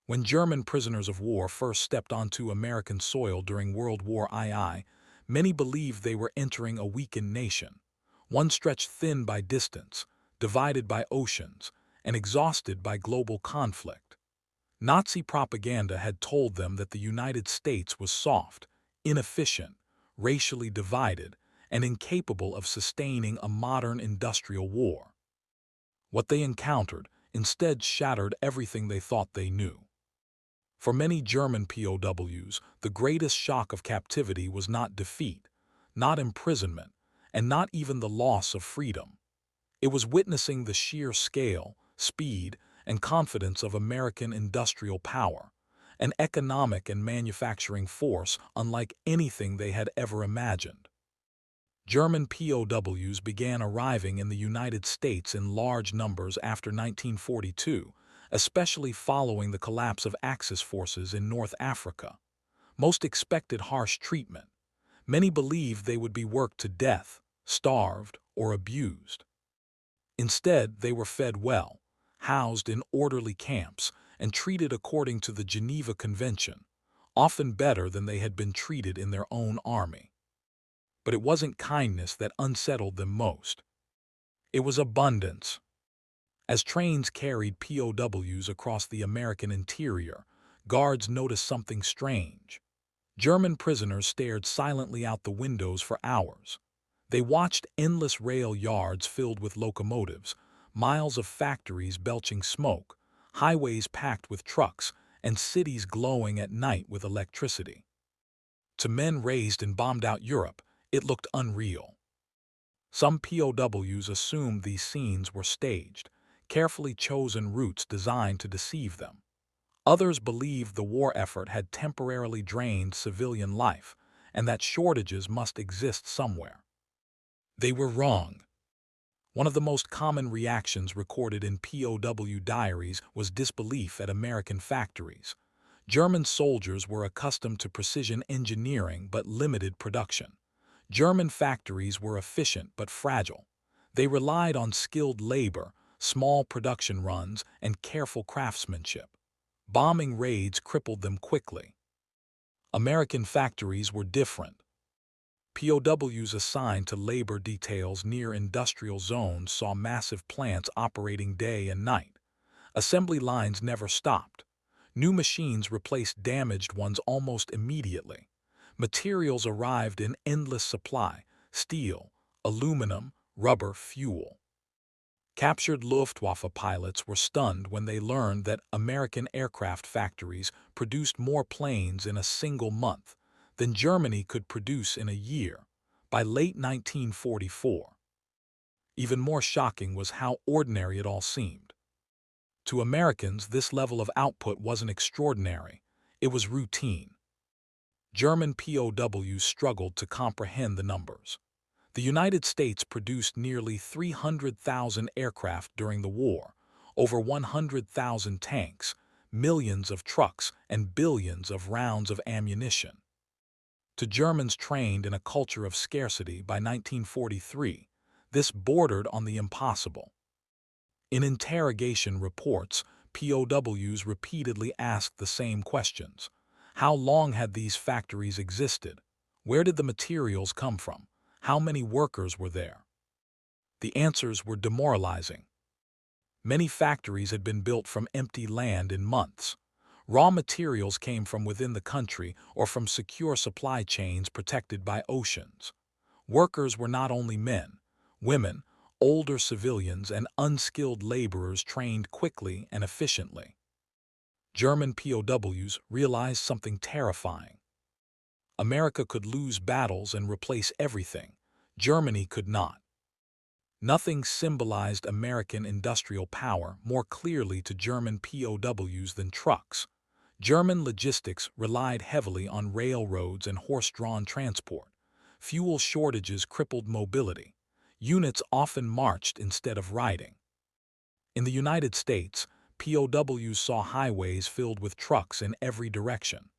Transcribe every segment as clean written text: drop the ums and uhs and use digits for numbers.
When German prisoners of war first stepped onto American soil during World War II, many believed they were entering a weakened nation, one stretched thin by distance, divided by oceans, and exhausted by global conflict. Nazi propaganda had told them that the United States was soft, inefficient, racially divided, and incapable of sustaining a modern industrial war. What they encountered instead shattered everything they thought they knew. For many German POWs, the greatest shock of captivity was not defeat, not imprisonment, and not even the loss of freedom. It was witnessing the sheer scale, speed, and confidence of American industrial power, an economic and manufacturing force unlike anything they had ever imagined. German POWs began arriving in the United States in large numbers after 1942, especially following the collapse of Axis forces in North Africa. Most expected harsh treatment. Many believed they would be worked to death, starved, or abused. Instead, they were fed well, housed in orderly camps, and treated according to the Geneva Convention, often better than they had been treated in their own army. But it wasn't kindness that unsettled them most. It was abundance. As trains carried POWs across the American interior, guards noticed something strange. German prisoners stared silently out the windows for hours. They watched endless rail yards filled with locomotives, miles of factories belching smoke, highways packed with trucks, and cities glowing at night with electricity. To men raised in bombed-out Europe, it looked unreal. Some POWs assumed these scenes were staged, carefully chosen routes designed to deceive them. Others believed the war effort had temporarily drained civilian life, and that shortages must exist somewhere. They were wrong. One of the most common reactions recorded in POW diaries was disbelief at American factories. German soldiers were accustomed to precision engineering but limited production. German factories were efficient but fragile. They relied on skilled labor, small production runs, and careful craftsmanship. Bombing raids crippled them quickly. American factories were different. POWs assigned to labor details near industrial zones saw massive plants operating day and night. Assembly lines never stopped. New machines replaced damaged ones almost immediately. Materials arrived in endless supply: steel, aluminum, rubber, fuel. Captured Luftwaffe pilots were stunned when they learned that American aircraft factories produced more planes in a single month than Germany could produce in a year by late 1944. Even more shocking was how ordinary it all seemed. To Americans, this level of output wasn't extraordinary, it was routine. German POWs struggled to comprehend the numbers. The United States produced nearly 300,000 aircraft during the war, over 100,000 tanks, millions of trucks, and billions of rounds of ammunition. To Germans trained in a culture of scarcity by 1943, this bordered on the impossible. In interrogation reports, POWs repeatedly asked the same questions. How long had these factories existed? Where did the materials come from? How many workers were there? The answers were demoralizing. Many factories had been built from empty land in months. Raw materials came from within the country or from secure supply chains protected by oceans. Workers were not only men, women, older civilians, and unskilled laborers trained quickly and efficiently. German POWs realized something terrifying. America could lose battles and replace everything. Germany could not. Nothing symbolized American industrial power more clearly to German POWs than trucks. German logistics relied heavily on railroads and horse-drawn transport. Fuel shortages crippled mobility. Units often marched instead of riding. In the United States, POWs saw highways filled with trucks in every direction.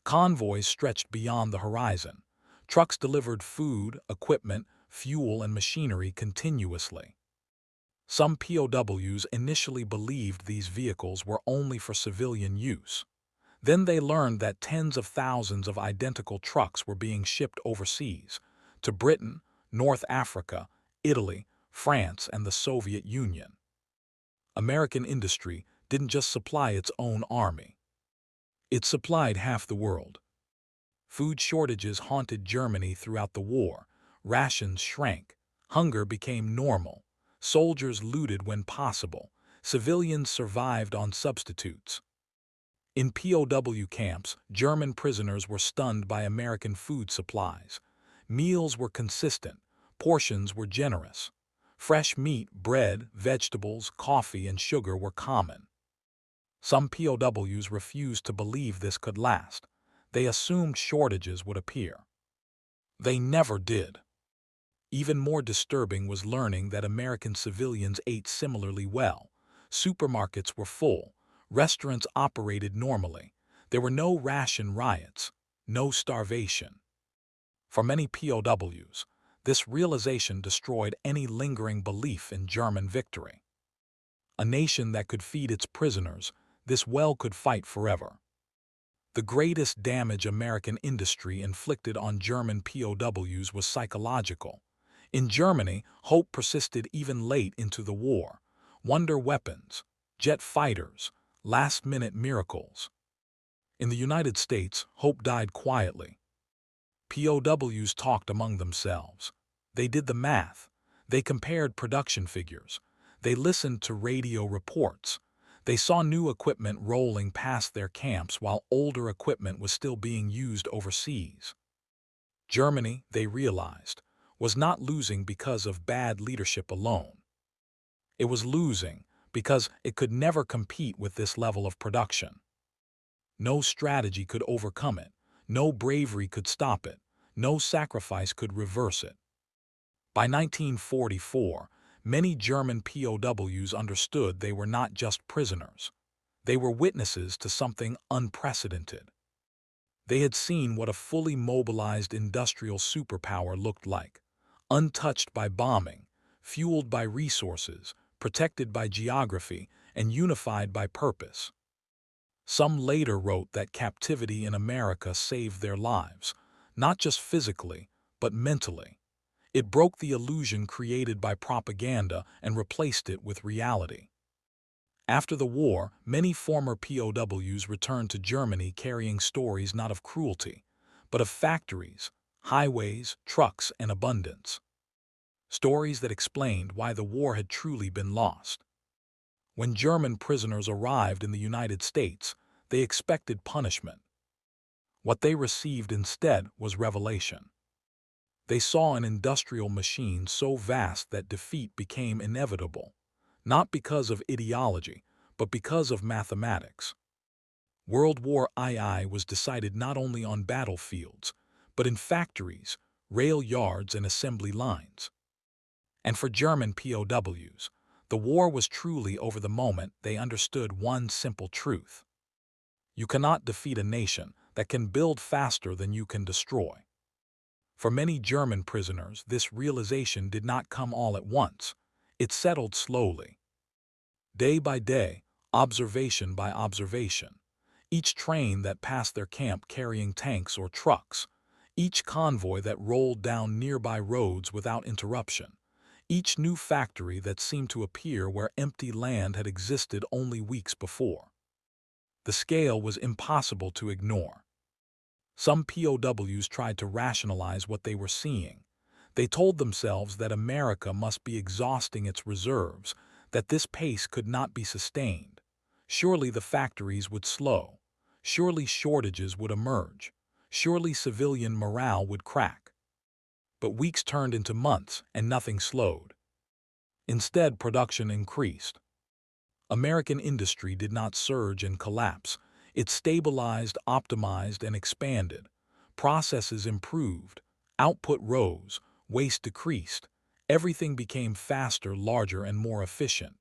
Convoys stretched beyond the horizon. Trucks delivered food, equipment, fuel, and machinery continuously. Some POWs initially believed these vehicles were only for civilian use. Then they learned that tens of thousands of identical trucks were being shipped overseas, to Britain, North Africa, Italy, France, and the Soviet Union. American industry didn't just supply its own army. It supplied half the world. Food shortages haunted Germany throughout the war. Rations shrank. Hunger became normal. Soldiers looted when possible. Civilians survived on substitutes. In POW camps, German prisoners were stunned by American food supplies. Meals were consistent. Portions were generous. Fresh meat, bread, vegetables, coffee, and sugar were common. Some POWs refused to believe this could last. They assumed shortages would appear. They never did. Even more disturbing was learning that American civilians ate similarly well. Supermarkets were full. Restaurants operated normally. There were no ration riots, no starvation. For many POWs, this realization destroyed any lingering belief in German victory. A nation that could feed its prisoners, this well could fight forever. The greatest damage American industry inflicted on German POWs was psychological. In Germany, hope persisted even late into the war. Wonder weapons, jet fighters, last-minute miracles. In the United States, hope died quietly. POWs talked among themselves. They did the math. They compared production figures. They listened to radio reports. They saw new equipment rolling past their camps while older equipment was still being used overseas. Germany, they realized, was not losing because of bad leadership alone. It was losing because it could never compete with this level of production. No strategy could overcome it. No bravery could stop it. No sacrifice could reverse it. By 1944, many German POWs understood they were not just prisoners. They were witnesses to something unprecedented. They had seen what a fully mobilized industrial superpower looked like, untouched by bombing, fueled by resources, protected by geography, and unified by purpose. Some later wrote that captivity in America saved their lives, not just physically, but mentally. It broke the illusion created by propaganda and replaced it with reality. After the war, many former POWs returned to Germany carrying stories not of cruelty, but of factories, highways, trucks, and abundance. Stories that explained why the war had truly been lost. When German prisoners arrived in the United States, they expected punishment. What they received instead was revelation. They saw an industrial machine so vast that defeat became inevitable, not because of ideology, but because of mathematics. World War II was decided not only on battlefields, but in factories, rail yards, and assembly lines. And for German POWs, the war was truly over the moment they understood one simple truth. You cannot defeat a nation that can build faster than you can destroy. For many German prisoners, this realization did not come all at once. It settled slowly. Day by day, observation by observation. Each train that passed their camp carrying tanks or trucks. Each convoy that rolled down nearby roads without interruption. Each new factory that seemed to appear where empty land had existed only weeks before. The scale was impossible to ignore. Some POWs tried to rationalize what they were seeing. They told themselves that America must be exhausting its reserves, that this pace could not be sustained. Surely the factories would slow. Surely shortages would emerge. Surely civilian morale would crack. But weeks turned into months and nothing slowed. Instead, production increased. American industry did not surge and collapse. It stabilized, optimized, and expanded. Processes improved. Output rose. Waste decreased. Everything became faster, larger, and more efficient.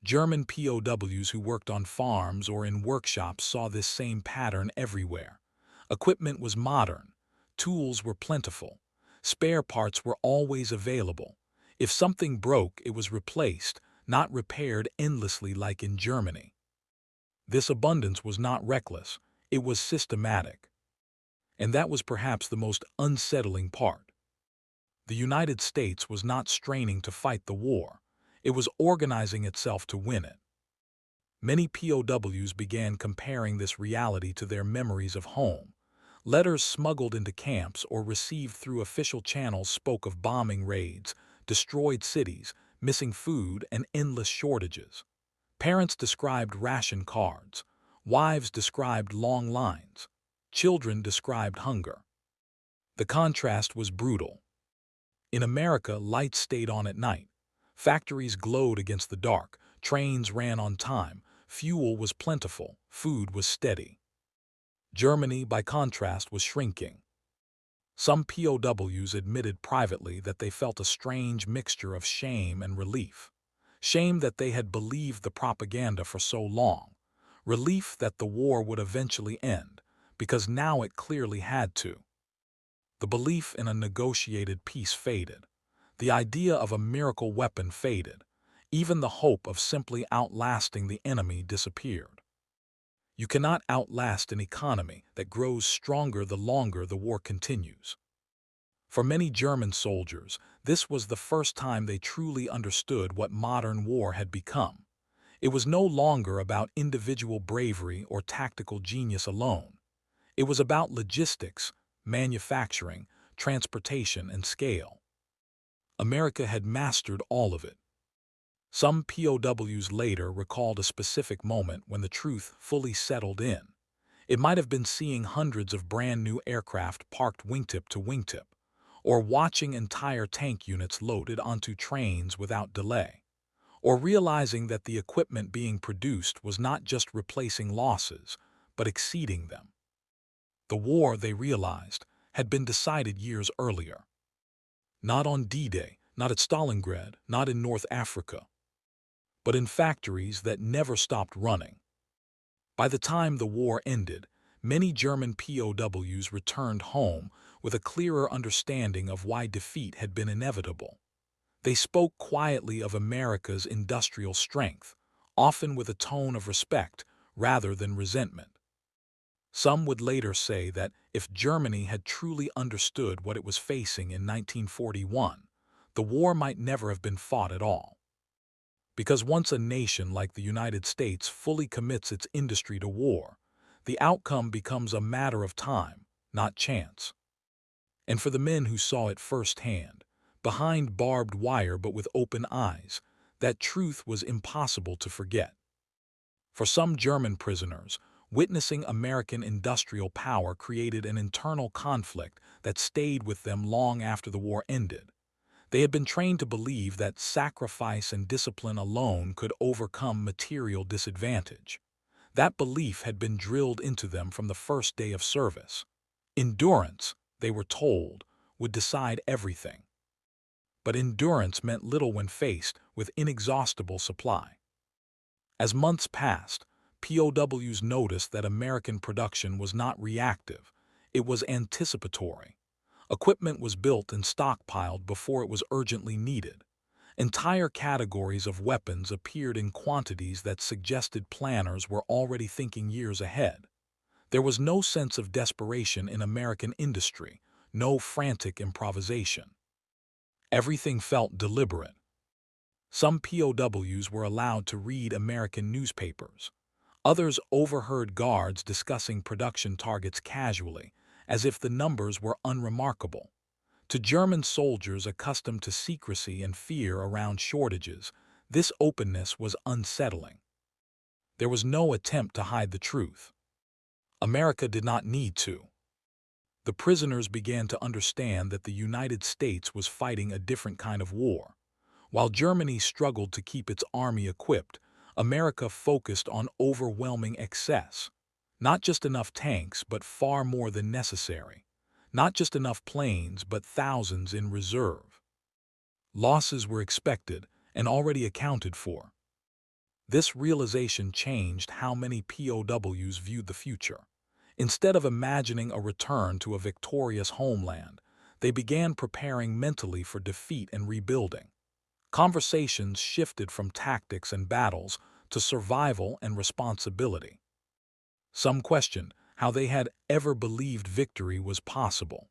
German POWs who worked on farms or in workshops saw this same pattern everywhere. Equipment was modern. Tools were plentiful. Spare parts were always available. If something broke, it was replaced, not repaired endlessly like in Germany. This abundance was not reckless, it was systematic. And that was perhaps the most unsettling part. The United States was not straining to fight the war, it was organizing itself to win it. Many POWs began comparing this reality to their memories of home. Letters smuggled into camps or received through official channels spoke of bombing raids, destroyed cities, missing food, and endless shortages. Parents described ration cards. Wives described long lines. Children described hunger. The contrast was brutal. In America, lights stayed on at night. Factories glowed against the dark. Trains ran on time. Fuel was plentiful. Food was steady. Germany, by contrast, was shrinking. Some POWs admitted privately that they felt a strange mixture of shame and relief. Shame that they had believed the propaganda for so long. Relief that the war would eventually end, because now it clearly had to. The belief in a negotiated peace faded. The idea of a miracle weapon faded. Even the hope of simply outlasting the enemy disappeared. You cannot outlast an economy that grows stronger the longer the war continues. For many German soldiers, this was the first time they truly understood what modern war had become. It was no longer about individual bravery or tactical genius alone. It was about logistics, manufacturing, transportation, and scale. America had mastered all of it. Some POWs later recalled a specific moment when the truth fully settled in. It might have been seeing hundreds of brand-new aircraft parked wingtip to wingtip, or watching entire tank units loaded onto trains without delay, or realizing that the equipment being produced was not just replacing losses, but exceeding them. The war, they realized, had been decided years earlier. Not on D-Day, not at Stalingrad, not in North Africa, but in factories that never stopped running. By the time the war ended, many German POWs returned home with a clearer understanding of why defeat had been inevitable. They spoke quietly of America's industrial strength, often with a tone of respect rather than resentment. Some would later say that if Germany had truly understood what it was facing in 1941, the war might never have been fought at all. Because once a nation like the United States fully commits its industry to war, the outcome becomes a matter of time, not chance. And for the men who saw it firsthand, behind barbed wire but with open eyes, that truth was impossible to forget. For some German prisoners, witnessing American industrial power created an internal conflict that stayed with them long after the war ended. They had been trained to believe that sacrifice and discipline alone could overcome material disadvantage. That belief had been drilled into them from the first day of service. Endurance, they were told, would decide everything. But endurance meant little when faced with inexhaustible supply. As months passed, POWs noticed that American production was not reactive, it was anticipatory. Equipment was built and stockpiled before it was urgently needed. Entire categories of weapons appeared in quantities that suggested planners were already thinking years ahead. There was no sense of desperation in American industry, no frantic improvisation. Everything felt deliberate. Some POWs were allowed to read American newspapers. Others overheard guards discussing production targets casually, as if the numbers were unremarkable. To German soldiers accustomed to secrecy and fear around shortages, this openness was unsettling. There was no attempt to hide the truth. America did not need to. The prisoners began to understand that the United States was fighting a different kind of war. While Germany struggled to keep its army equipped, America focused on overwhelming excess. Not just enough tanks, but far more than necessary. Not just enough planes, but thousands in reserve. Losses were expected and already accounted for. This realization changed how many POWs viewed the future. Instead of imagining a return to a victorious homeland, they began preparing mentally for defeat and rebuilding. Conversations shifted from tactics and battles to survival and responsibility. Some questioned how they had ever believed victory was possible.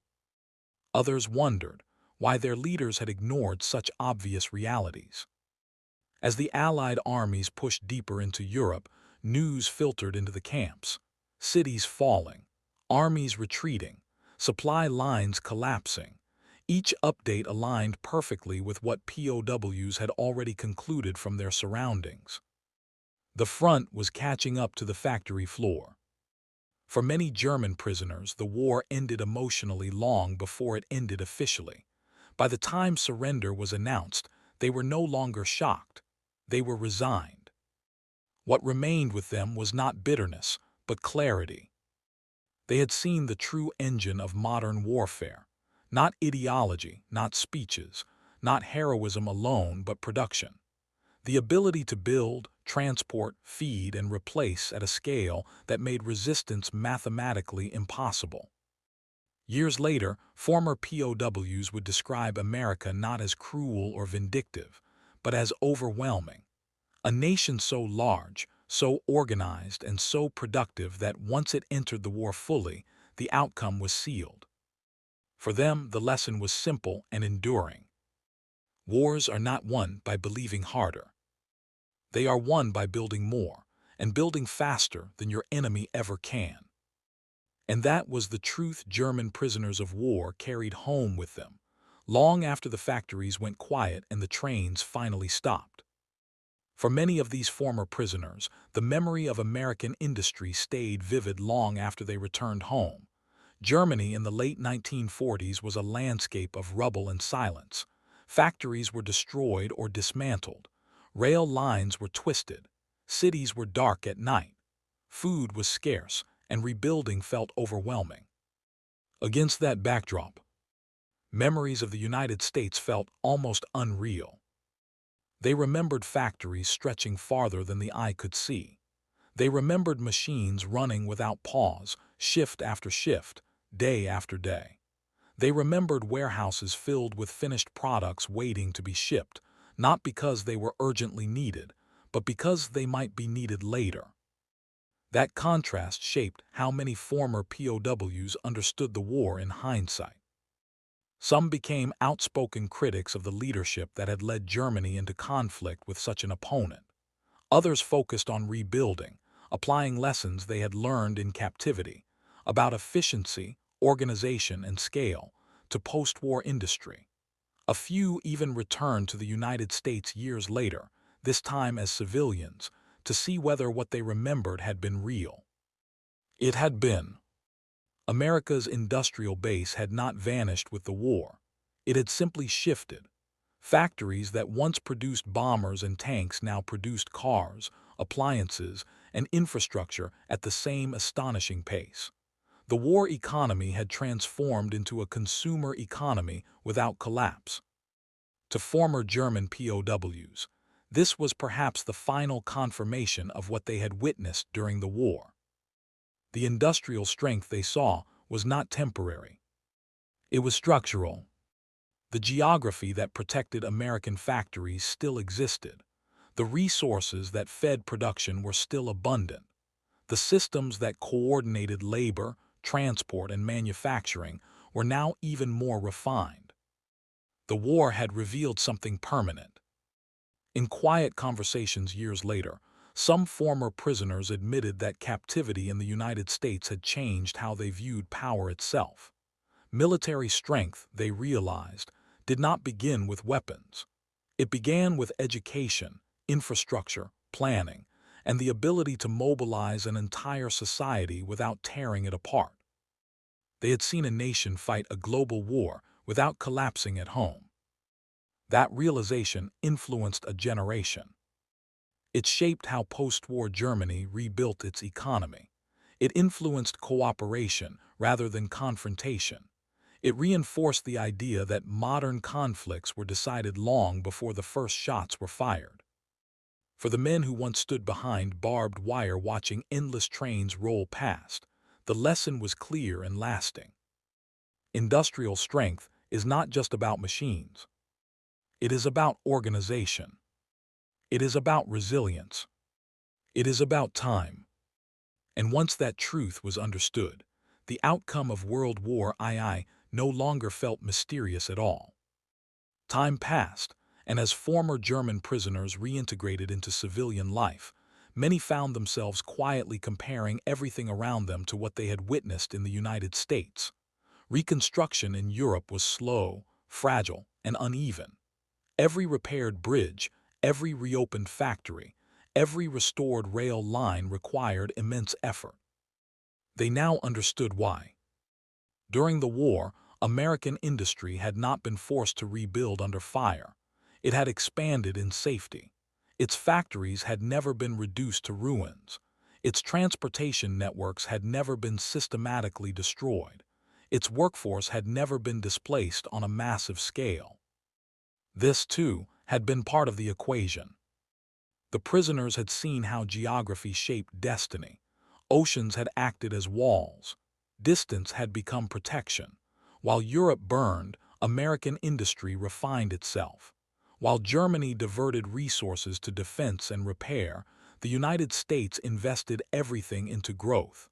Others wondered why their leaders had ignored such obvious realities. As the Allied armies pushed deeper into Europe, news filtered into the camps. Cities falling, armies retreating, supply lines collapsing. Each update aligned perfectly with what POWs had already concluded from their surroundings. The front was catching up to the factory floor. For many German prisoners, the war ended emotionally long before it ended officially. By the time surrender was announced, they were no longer shocked. They were resigned. What remained with them was not bitterness, but clarity. They had seen the true engine of modern warfare. Not ideology, not speeches, not heroism alone, but production. The ability to build, transport, feed, and replace at a scale that made resistance mathematically impossible. Years later, former POWs would describe America not as cruel or vindictive, but as overwhelming. A nation so large, so organized, and so productive that once it entered the war fully, the outcome was sealed. For them, the lesson was simple and enduring. Wars are not won by believing harder. They are won by building more, and building faster than your enemy ever can. And that was the truth German prisoners of war carried home with them, long after the factories went quiet and the trains finally stopped. For many of these former prisoners, the memory of American industry stayed vivid long after they returned home. Germany in the late 1940s was a landscape of rubble and silence. Factories were destroyed or dismantled. Rail lines were twisted. Cities were dark at night. Food was scarce, and rebuilding felt overwhelming. Against that backdrop, memories of the United States felt almost unreal. They remembered factories stretching farther than the eye could see. They remembered machines running without pause, shift after shift, day after day. They remembered warehouses filled with finished products waiting to be shipped, not because they were urgently needed, but because they might be needed later. That contrast shaped how many former POWs understood the war in hindsight. Some became outspoken critics of the leadership that had led Germany into conflict with such an opponent. Others focused on rebuilding, applying lessons they had learned in captivity, about efficiency, organization, and scale, to post-war industry. A few even returned to the United States years later, this time as civilians, to see whether what they remembered had been real. It had been. America's industrial base had not vanished with the war. It had simply shifted. Factories that once produced bombers and tanks now produced cars, appliances, and infrastructure at the same astonishing pace. The war economy had transformed into a consumer economy without collapse. To former German POWs, this was perhaps the final confirmation of what they had witnessed during the war. The industrial strength they saw was not temporary. It was structural. The geography that protected American factories still existed. The resources that fed production were still abundant. The systems that coordinated labor, transport, and manufacturing were now even more refined. The war had revealed something permanent. In quiet conversations years later, some former prisoners admitted that captivity in the United States had changed how they viewed power itself. Military strength, they realized, did not begin with weapons. It began with education, infrastructure, planning, and the ability to mobilize an entire society without tearing it apart. They had seen a nation fight a global war without collapsing at home. That realization influenced a generation. It shaped how post-war Germany rebuilt its economy. It influenced cooperation rather than confrontation. It reinforced the idea that modern conflicts were decided long before the first shots were fired. For the men who once stood behind barbed wire watching endless trains roll past, the lesson was clear and lasting. Industrial strength is not just about machines. It is about organization. It is about resilience. It is about time. And once that truth was understood, the outcome of World War II no longer felt mysterious at all. Time passed, and as former German prisoners reintegrated into civilian life, many found themselves quietly comparing everything around them to what they had witnessed in the United States. Reconstruction in Europe was slow, fragile, and uneven. Every repaired bridge, every reopened factory, every restored rail line required immense effort. They now understood why. During the war, American industry had not been forced to rebuild under fire. It had expanded in safety. Its factories had never been reduced to ruins. Its transportation networks had never been systematically destroyed. Its workforce had never been displaced on a massive scale. This, too, had been part of the equation. The prisoners had seen how geography shaped destiny. Oceans had acted as walls. Distance had become protection. While Europe burned, American industry refined itself. While Germany diverted resources to defense and repair, the United States invested everything into growth.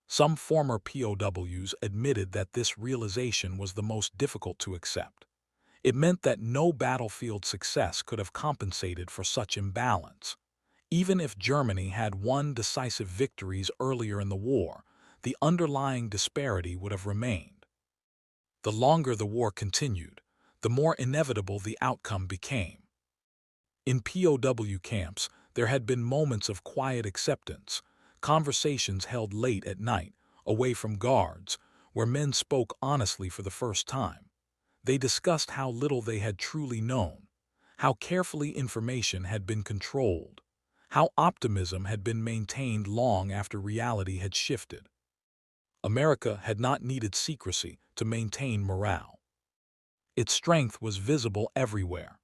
Some former POWs admitted that this realization was the most difficult to accept. It meant that no battlefield success could have compensated for such imbalance. Even if Germany had won decisive victories earlier in the war, the underlying disparity would have remained. The longer the war continued, the more inevitable the outcome became. In POW camps, there had been moments of quiet acceptance, conversations held late at night, away from guards, where men spoke honestly for the first time. They discussed how little they had truly known, how carefully information had been controlled, how optimism had been maintained long after reality had shifted. America had not needed secrecy to maintain morale. Its strength was visible everywhere.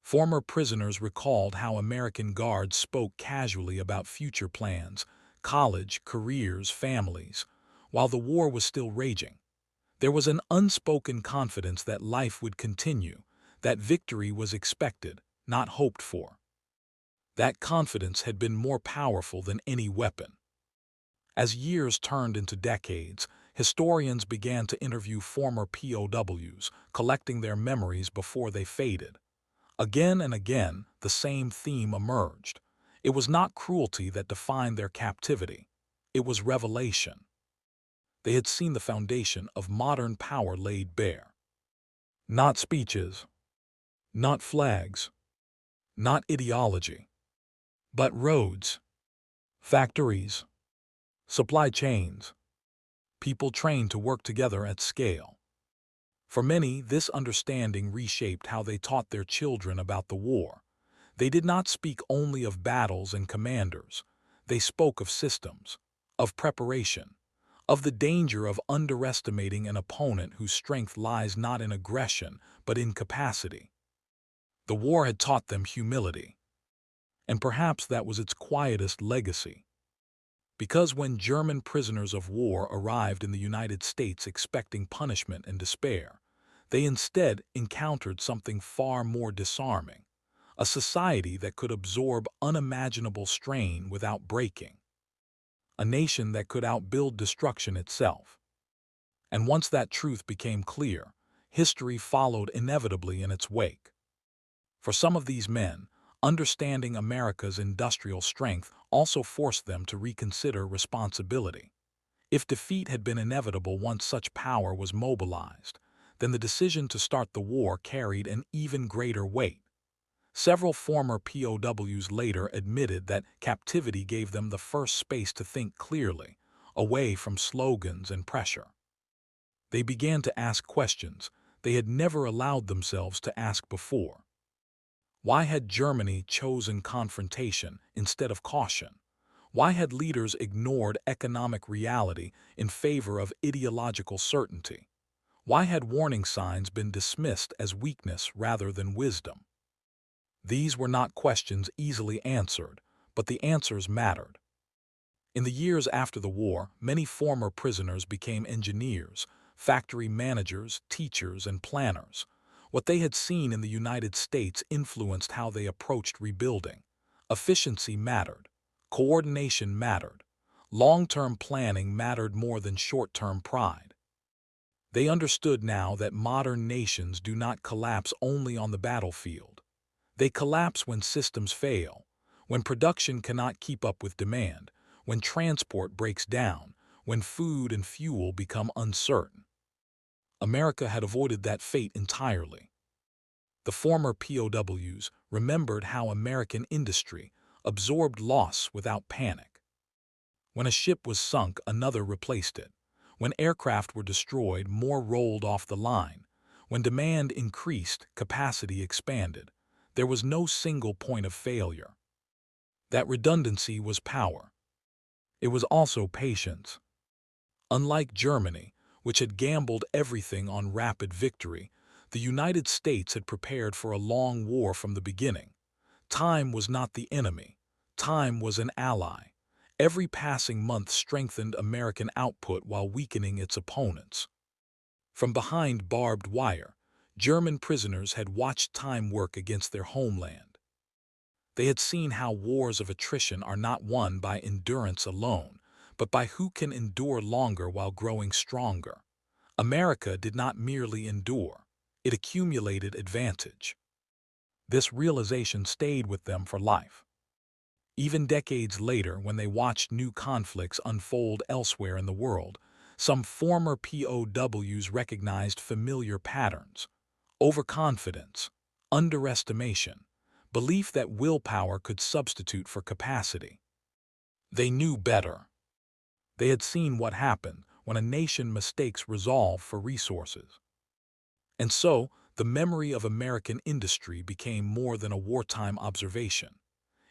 Former prisoners recalled how American guards spoke casually about future plans, college, careers, families, while the war was still raging. There was an unspoken confidence that life would continue, that victory was expected, not hoped for. That confidence had been more powerful than any weapon. As years turned into decades, historians began to interview former POWs, collecting their memories before they faded. Again and again, the same theme emerged. It was not cruelty that defined their captivity. It was revelation. They had seen the foundation of modern power laid bare. Not speeches, not flags, not ideology, but roads, factories, supply chains, people trained to work together at scale. For many, this understanding reshaped how they taught their children about the war. They did not speak only of battles and commanders. They spoke of systems, of preparation, of the danger of underestimating an opponent whose strength lies not in aggression, but in capacity. The war had taught them humility, and perhaps that was its quietest legacy. Because when German prisoners of war arrived in the United States expecting punishment and despair, they instead encountered something far more disarming, a society that could absorb unimaginable strain without breaking, a nation that could outbuild destruction itself. And once that truth became clear, history followed inevitably in its wake. For some of these men, understanding America's industrial strength also forced them to reconsider responsibility. If defeat had been inevitable once such power was mobilized, then the decision to start the war carried an even greater weight. Several former POWs later admitted that captivity gave them the first space to think clearly, away from slogans and pressure. They began to ask questions they had never allowed themselves to ask before. Why had Germany chosen confrontation instead of caution? Why had leaders ignored economic reality in favor of ideological certainty? Why had warning signs been dismissed as weakness rather than wisdom? These were not questions easily answered, but the answers mattered. In the years after the war, many former prisoners became engineers, factory managers, teachers, and planners. What they had seen in the United States influenced how they approached rebuilding. Efficiency mattered. Coordination mattered. Long-term planning mattered more than short-term pride. They understood now that modern nations do not collapse only on the battlefield. They collapse when systems fail, when production cannot keep up with demand, when transport breaks down, when food and fuel become uncertain. America had avoided that fate entirely. The former POWs remembered how American industry absorbed loss without panic. When a ship was sunk, another replaced it. When aircraft were destroyed, more rolled off the line. When demand increased, capacity expanded. There was no single point of failure. That redundancy was power. It was also patience. Unlike Germany, which had gambled everything on rapid victory, the United States had prepared for a long war from the beginning. Time was not the enemy. Time was an ally. Every passing month strengthened American output while weakening its opponents. From behind barbed wire, German prisoners had watched time work against their homeland. They had seen how wars of attrition are not won by endurance alone, but by who can endure longer while growing stronger. America did not merely endure, it accumulated advantage. This realization stayed with them for life. Even decades later, when they watched new conflicts unfold elsewhere in the world, some former POWs recognized familiar patterns: overconfidence, underestimation, belief that willpower could substitute for capacity. They knew better. They had seen what happened when a nation mistakes resolve for resources. And so, the memory of American industry became more than a wartime observation.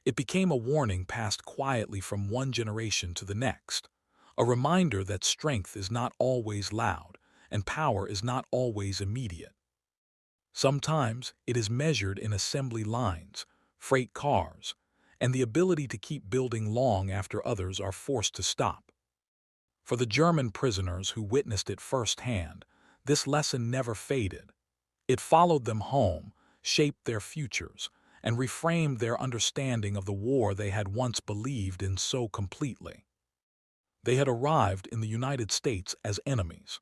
It became a warning passed quietly from one generation to the next, a reminder that strength is not always loud and power is not always immediate. Sometimes it is measured in assembly lines, freight cars, and the ability to keep building long after others are forced to stop. For the German prisoners who witnessed it firsthand, this lesson never faded. It followed them home, shaped their futures, and reframed their understanding of the war they had once believed in so completely. They had arrived in the United States as enemies.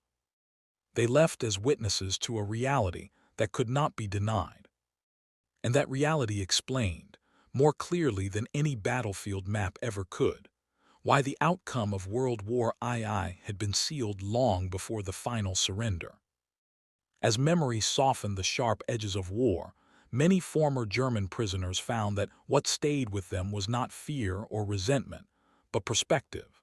They left as witnesses to a reality that could not be denied. And that reality explained, more clearly than any battlefield map ever could, why the outcome of World War II had been sealed long before the final surrender. As memory softened the sharp edges of war, many former German prisoners found that what stayed with them was not fear or resentment, but perspective.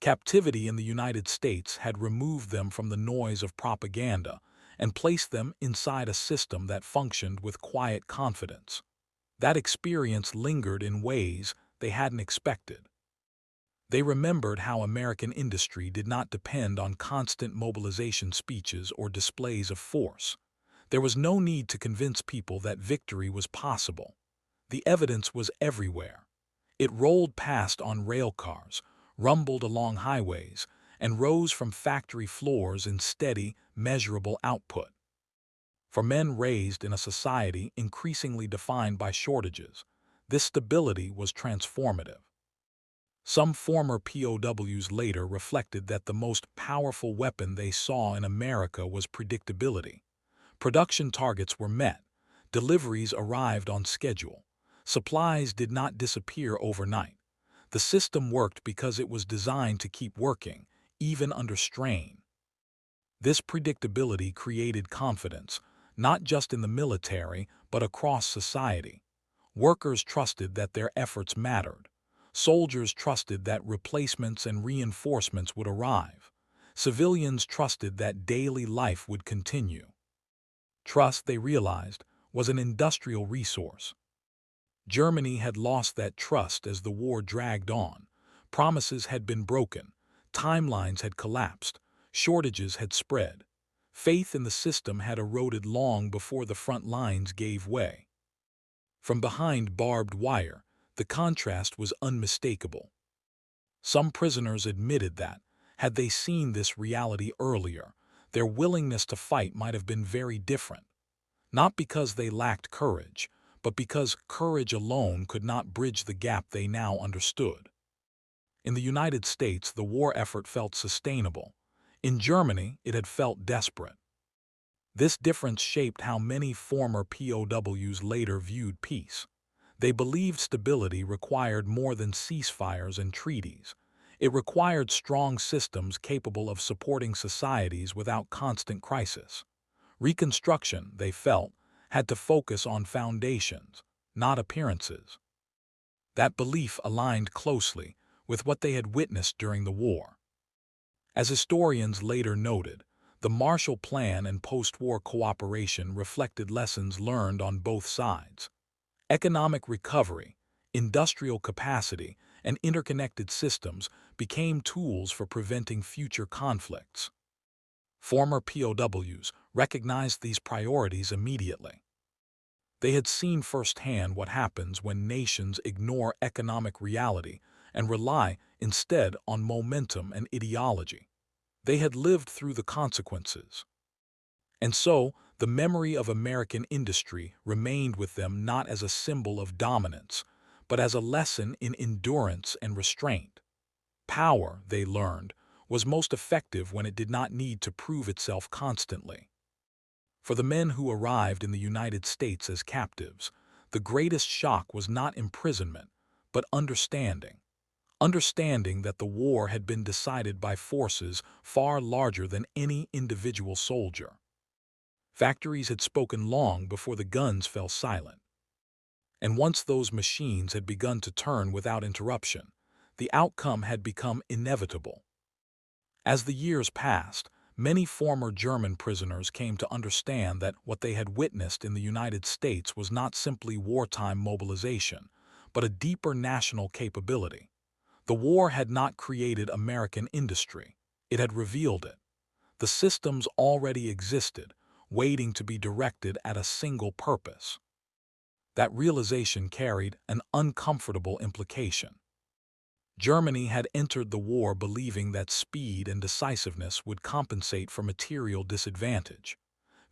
Captivity in the United States had removed them from the noise of propaganda and placed them inside a system that functioned with quiet confidence. That experience lingered in ways they hadn't expected. They remembered how American industry did not depend on constant mobilization speeches or displays of force. There was no need to convince people that victory was possible. The evidence was everywhere. It rolled past on rail cars, rumbled along highways, and rose from factory floors in steady, measurable output. For men raised in a society increasingly defined by shortages, this stability was transformative. Some former POWs later reflected that the most powerful weapon they saw in America was predictability. Production targets were met, deliveries arrived on schedule, supplies did not disappear overnight. The system worked because it was designed to keep working, even under strain. This predictability created confidence, not just in the military, but across society. Workers trusted that their efforts mattered. Soldiers trusted that replacements and reinforcements would arrive. Civilians trusted that daily life would continue. Trust, they realized, was an industrial resource. Germany had lost that trust as the war dragged on. Promises had been broken, timelines had collapsed, shortages had spread. Faith in the system had eroded long before the front lines gave way. From behind barbed wire, the contrast was unmistakable. Some prisoners admitted that, had they seen this reality earlier, their willingness to fight might have been very different. not because they lacked courage, but because courage alone could not bridge the gap they now understood. In the United States, the war effort felt sustainable. In Germany, it had felt desperate. This difference shaped how many former POWs later viewed peace. They believed stability required more than ceasefires and treaties. It required strong systems capable of supporting societies without constant crisis. Reconstruction, they felt, had to focus on foundations, not appearances. That belief aligned closely with what they had witnessed during the war. As historians later noted, the Marshall Plan and post-war cooperation reflected lessons learned on both sides. Economic recovery, industrial capacity, and interconnected systems became tools for preventing future conflicts. Former POWs recognized these priorities immediately. They had seen firsthand what happens when nations ignore economic reality and rely instead on momentum and ideology. They had lived through the consequences. And so, the memory of American industry remained with them not as a symbol of dominance, but as a lesson in endurance and restraint. Power, they learned, was most effective when it did not need to prove itself constantly. For the men who arrived in the United States as captives, the greatest shock was not imprisonment, but understanding. Understanding that the war had been decided by forces far larger than any individual soldier. Factories had spoken long before the guns fell silent. And once those machines had begun to turn without interruption, the outcome had become inevitable. As the years passed, many former German prisoners came to understand that what they had witnessed in the United States was not simply wartime mobilization, but a deeper national capability. The war had not created American industry. It had revealed it. The systems already existed, waiting to be directed at a single purpose. That realization carried an uncomfortable implication. Germany had entered the war believing that speed and decisiveness would compensate for material disadvantage.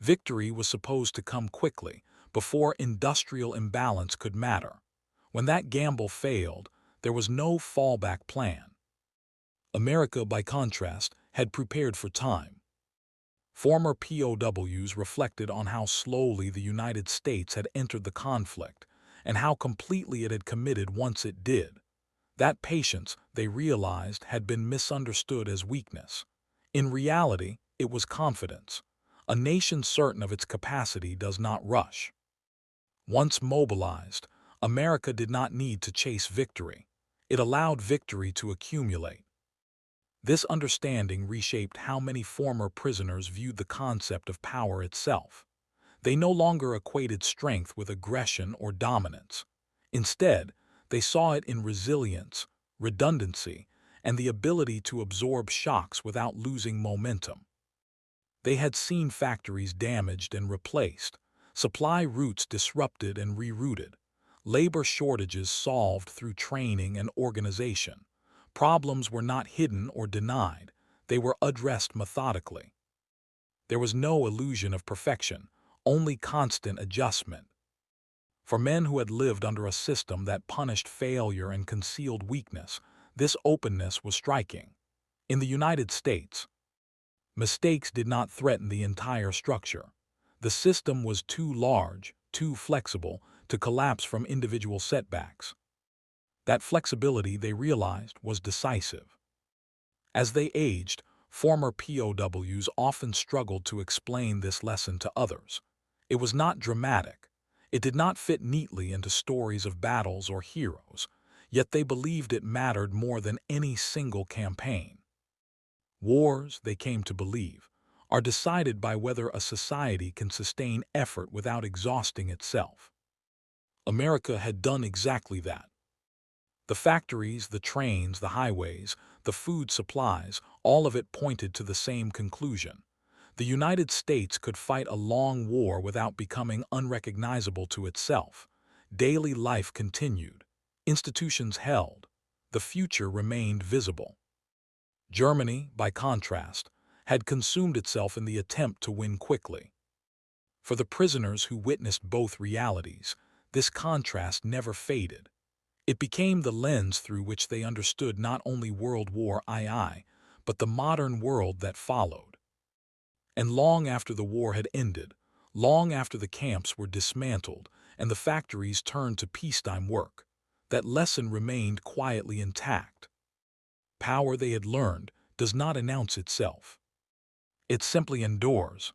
Victory was supposed to come quickly, before industrial imbalance could matter. When that gamble failed, there was no fallback plan. America, by contrast, had prepared for time. Former POWs reflected on how slowly the United States had entered the conflict and how completely it had committed once it did. That patience, they realized, had been misunderstood as weakness. In reality, it was confidence. A nation certain of its capacity does not rush. Once mobilized, America did not need to chase victory. It allowed victory to accumulate. This understanding reshaped how many former prisoners viewed the concept of power itself. They no longer equated strength with aggression or dominance. Instead, they saw it in resilience, redundancy, and the ability to absorb shocks without losing momentum. They had seen factories damaged and replaced, supply routes disrupted and rerouted, labor shortages solved through training and organization. Problems were not hidden or denied, they were addressed methodically. There was no illusion of perfection, only constant adjustment. For men who had lived under a system that punished failure and concealed weakness, this openness was striking. In the United States, mistakes did not threaten the entire structure. The system was too large, too flexible, to collapse from individual setbacks. That flexibility, they realized, was decisive. As they aged, former POWs often struggled to explain this lesson to others. It was not dramatic. It did not fit neatly into stories of battles or heroes, yet they believed it mattered more than any single campaign. Wars, they came to believe, are decided by whether a society can sustain effort without exhausting itself. America had done exactly that. The factories, the trains, the highways, the food supplies, all of it pointed to the same conclusion. The United States could fight a long war without becoming unrecognizable to itself. Daily life continued. Institutions held. The future remained visible. Germany, by contrast, had consumed itself in the attempt to win quickly. For the prisoners who witnessed both realities, this contrast never faded. It became the lens through which they understood not only World War II, but the modern world that followed. And long after the war had ended, long after the camps were dismantled and the factories turned to peacetime work, that lesson remained quietly intact. Power, they had learned, does not announce itself. It simply endures.